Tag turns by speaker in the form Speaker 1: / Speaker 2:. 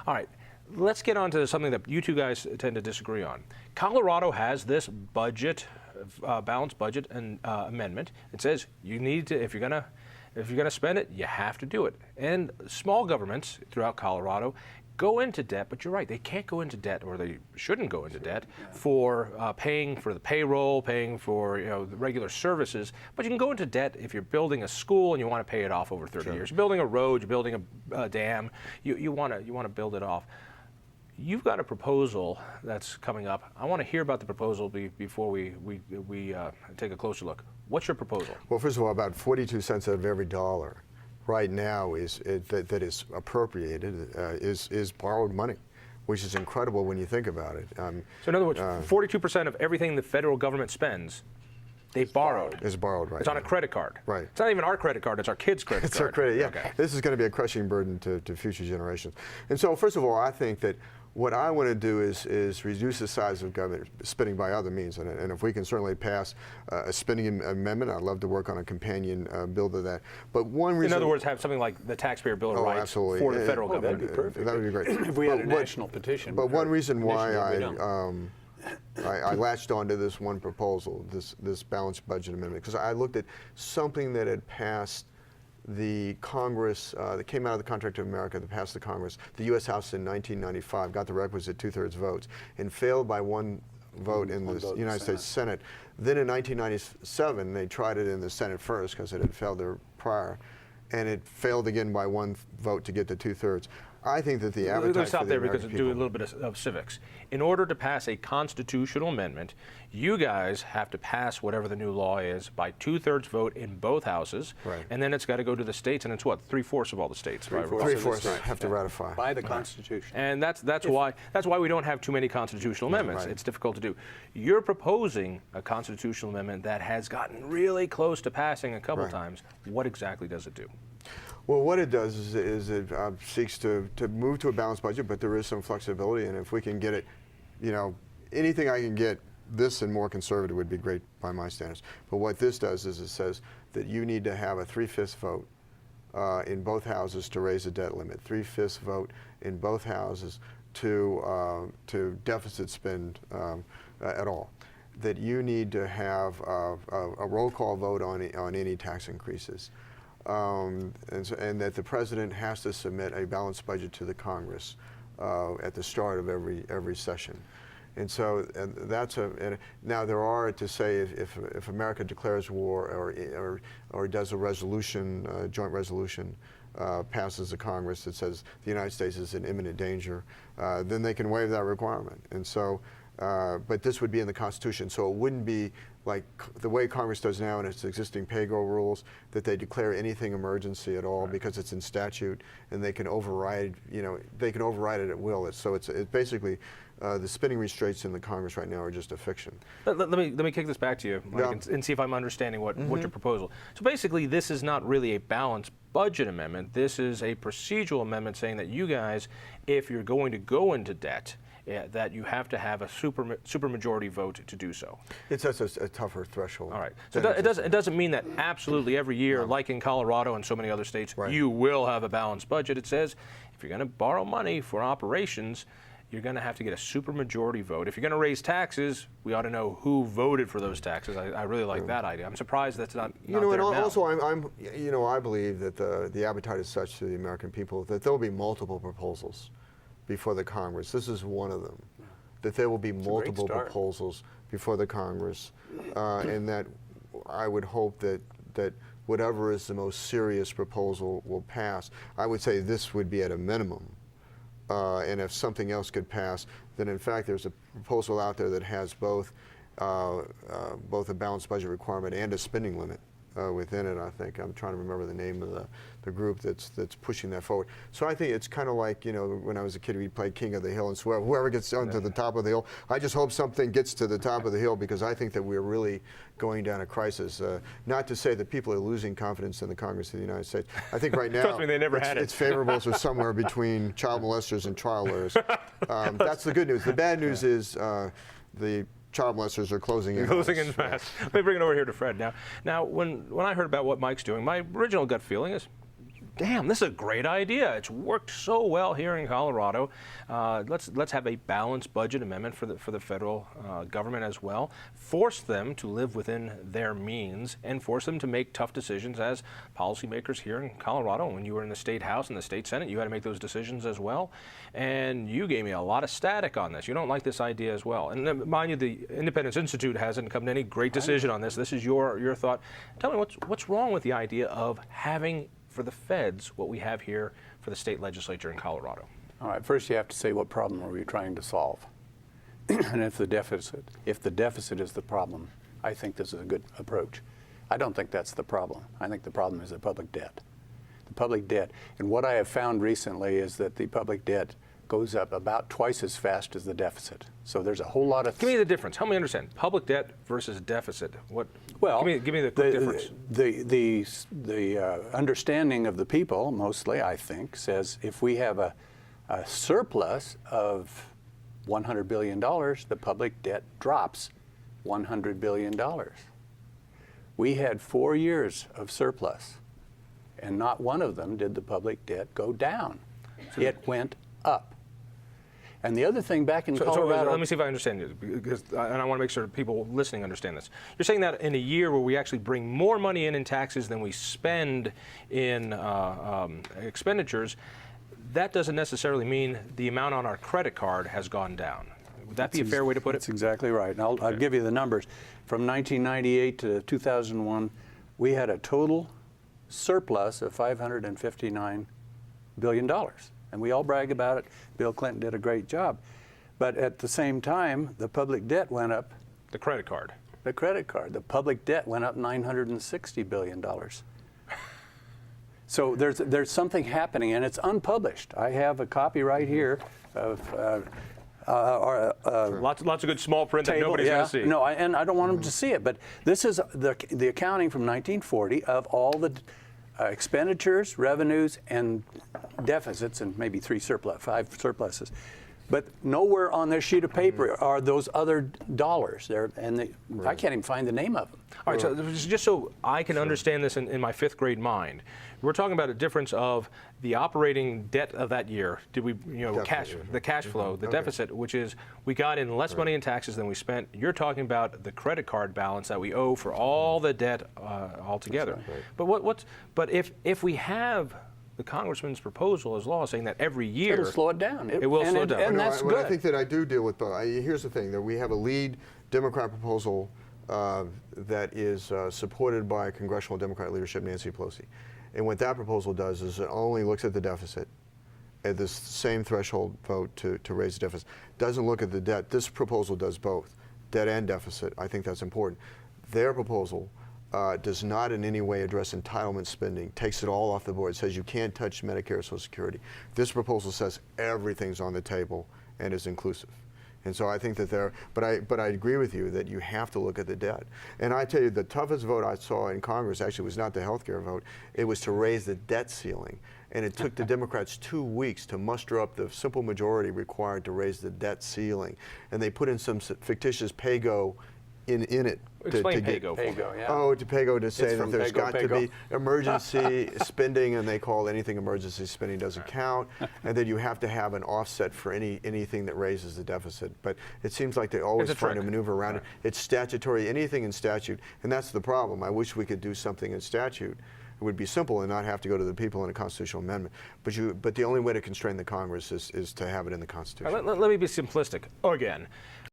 Speaker 1: All right. Let's get on to something that you two guys tend to disagree on. Colorado has this budget, balanced budget and amendment. It says you need to, if you're gonna spend it, you have to do it. And small governments throughout Colorado go into debt, but you're right, they can't go into debt, or they shouldn't go into debt for paying for the payroll, paying for the regular services. But you can go into debt if you're building a school and you want to pay it off over 30 years. You're building a road, you're building a dam, you want to build it off. You've got a proposal that's coming up. I want to hear about the proposal before we take a closer look. What's your proposal?
Speaker 2: Well, first of all, about 42 cents out of every dollar right now that is appropriated is borrowed money, which is incredible when you think about it.
Speaker 1: So in other words, 42% of everything the federal government spends, they borrowed.
Speaker 2: It's borrowed, right.
Speaker 1: It's on a credit card.
Speaker 2: Right.
Speaker 1: It's not even our credit card, it's our kids' credit card.
Speaker 2: It's our credit, yeah.
Speaker 1: Okay.
Speaker 2: This is going to be a crushing burden to future generations. And so, first of all, I think that what I want to do is reduce the size of government spending by other means. And if we can certainly pass a spending amendment, I'd love to work on a companion bill to that. But one reason...
Speaker 1: In other words, have something like the Taxpayer Bill of Rights
Speaker 2: absolutely.
Speaker 1: for the federal government.
Speaker 3: That'd be perfect.
Speaker 2: That would be great.
Speaker 3: If we had a national petition.
Speaker 2: But one reason why I
Speaker 3: I
Speaker 2: latched onto this one proposal, this balanced budget amendment, because I looked at something that had passed the Congress, that came out of the Contract of America, that passed the Congress, the U.S. House in 1995, got the requisite 2/3 votes, and failed by one vote in the United States Senate. Then in 1997, they tried it in the Senate first because it had failed there prior, and it failed again by one vote to get the 2/3. I think that the appetite
Speaker 1: Let's stop
Speaker 2: for the
Speaker 1: there
Speaker 2: American
Speaker 1: because
Speaker 2: people,
Speaker 1: do a little bit of civics. In order to pass a constitutional amendment, you guys have to pass whatever the new law is by 2/3 vote in both houses,
Speaker 2: right.
Speaker 1: And then it's got to go to the states, and it's what, 3/4 of all the states, right?
Speaker 2: Three-fourths have to ratify
Speaker 3: by the Constitution.
Speaker 1: And that's why we don't have too many constitutional amendments.
Speaker 2: right.
Speaker 1: It's difficult to do. You're proposing a constitutional amendment that has gotten really close to passing a couple times. What exactly does it do?
Speaker 2: Well, what it does is it seeks to move to a balanced budget, but there is some flexibility, and if we can get it, anything I can get this and more conservative would be great by my standards. But what this does is it says that you need to have a 3/5 vote in both houses to raise the debt limit, 3/5 vote in both houses to deficit spend at all. That you need to have a roll call vote on any tax increases. And that the president has to submit a balanced budget to the Congress at the start of every session. And so now there are, to say if America declares war or does a resolution, joint resolution, passes the Congress that says the United States is in imminent danger, then they can waive that requirement. And so, but this would be in the Constitution, so it wouldn't be like the way Congress does now in its existing pay-go rules, that they declare anything emergency at all because it's in statute, and they can override, they can override it at will. So it's basically the spending restraints in the Congress right now are just a fiction.
Speaker 1: Let me kick this back to you, Mike, and see if I'm understanding what your proposal. So basically, this is not really a balanced budget amendment. This is a procedural amendment saying that you guys, if you're going to go into debt, that you have to have a supermajority vote to do so.
Speaker 2: It's just a tougher threshold.
Speaker 1: All right. So it doesn't mean that absolutely every year, like in Colorado and so many other states, you will have a balanced budget. It says if you're going to borrow money for operations, you're going to have to get a supermajority vote. If you're going to raise taxes, we ought to know who voted for those taxes. I really like that idea. I'm surprised that's not there
Speaker 2: and
Speaker 1: now.
Speaker 2: also I believe that the appetite is such to the American people that there will be multiple proposals before the Congress. This is one of them. That there will be multiple proposals before the Congress, and that I would hope that whatever is the most serious proposal will pass. I would say this would be at a minimum. And if something else could pass, then in fact there's a proposal out there that has both a balanced budget requirement and a spending limit within it. I think I'm trying to remember the name of the group that's pushing that forward. So I think it's kind of like when I was a kid, we played King of the Hill, and so whoever gets onto the top of the hill. I just hope something gets to the top of the hill, because I think that we're really going down a crisis. Not to say that people are losing confidence in the Congress of the United States. I think right now
Speaker 1: Trust me, they never had it.
Speaker 2: Its favorables are somewhere between child molesters and trial lawyers. That's the good news. The bad news is the child molesters are closing in.
Speaker 1: Closing in fast. Let me bring it over here to Fred now. Now, when I heard about what Mike's doing, my original gut feeling is damn, this is a great idea. It's worked so well here in Colorado. Let's have a balanced budget amendment for the federal government as well. Force them to live within their means and force them to make tough decisions as policymakers here in Colorado. When you were in the state house and the state senate, you had to make those decisions as well. And you gave me a lot of static on this. You don't like this idea as well. And mind you, the Independence Institute hasn't come to any great decision on this. This is your thought. Tell me what's wrong with the idea of having for the feds what we have here for the state legislature in Colorado?
Speaker 3: All right, first you have to say what problem are we trying to solve? And if the deficit is the problem, I think this is a good approach. I don't think that's the problem. I think the problem is the public debt. The public debt, and what I have found recently is that the public debt goes up about twice as fast as the deficit. So there's a whole lot of...
Speaker 1: Give me the difference. Help me understand. Public debt versus deficit.
Speaker 3: Well,
Speaker 1: give me the quick difference.
Speaker 3: The understanding of the people, mostly, I think, says if we have a surplus of $100 billion, the public debt drops $100 billion. We had 4 years of surplus, and not one of them did the public debt go down. It went up. And the other thing back in Colorado...
Speaker 1: So let me see if I understand you, and I want to make sure people listening understand this. You're saying that in a year where we actually bring more money in taxes than we spend in expenditures, that doesn't necessarily mean the amount on our credit card has gone down. Would that be a fair way to put it?
Speaker 3: That's exactly right. And I'll give you the numbers. From 1998 to 2001, we had a total surplus of $559 billion. And we all brag about it. Bill Clinton did a great job. But at the same time, the public debt went up.
Speaker 1: The credit card.
Speaker 3: The credit card. The public debt went up $960 billion. So there's something happening, and it's unpublished. I have a copy right here of
Speaker 1: lots of good small print that nobody's going to see.
Speaker 3: No, and I don't want them to see it. But this is the accounting from 1940 of all the expenditures, revenues, and deficits, and maybe 5 surpluses. But nowhere on this sheet of paper are those other dollars there, and I can't even find the name of them.
Speaker 1: All right, so just so I can understand this in my fifth grade mind, we're talking about a difference of the operating debt of that year. Did we, the cash flow, the deficit, which is we got in less money in taxes than we spent. You're talking about the credit card balance that we owe for all the debt altogether. Right. But if we have the Congressman's proposal as law saying that every year...
Speaker 3: It'll slow it down.
Speaker 1: It will slow it down.
Speaker 3: And that's good.
Speaker 2: I think that I do deal with both. Here's the thing, that we have a lead Democrat proposal that is supported by Congressional Democrat leadership, Nancy Pelosi. And what that proposal does is it only looks at the deficit at this same threshold vote to raise the deficit. Doesn't look at the debt. This proposal does both, debt and deficit. I think that's important. Their proposal does not in any way address entitlement spending, takes it all off the board, says you can't touch Medicare or Social Security. This proposal says everything's on the table and is inclusive. And so I think that but I agree with you that you have to look at the debt. And I tell you, the toughest vote I saw in Congress actually was not the health care vote, it was to raise the debt ceiling. And it took the Democrats 2 weeks to muster up the simple majority required to raise the debt ceiling. And they put in some fictitious pay-go in it.
Speaker 1: Explain pay-go.
Speaker 2: To pay-go to say that there's got to be emergency spending, and they call anything emergency spending doesn't count, and that you have to have an offset for anything that raises the deficit. But it seems like they always find a maneuver around it. It's statutory, anything in statute, and that's the problem. I wish we could do something in statute. It would be simple and not have to go to the people in a constitutional amendment. But the only way to constrain the Congress is to have it in the Constitution.
Speaker 1: Let me be simplistic again.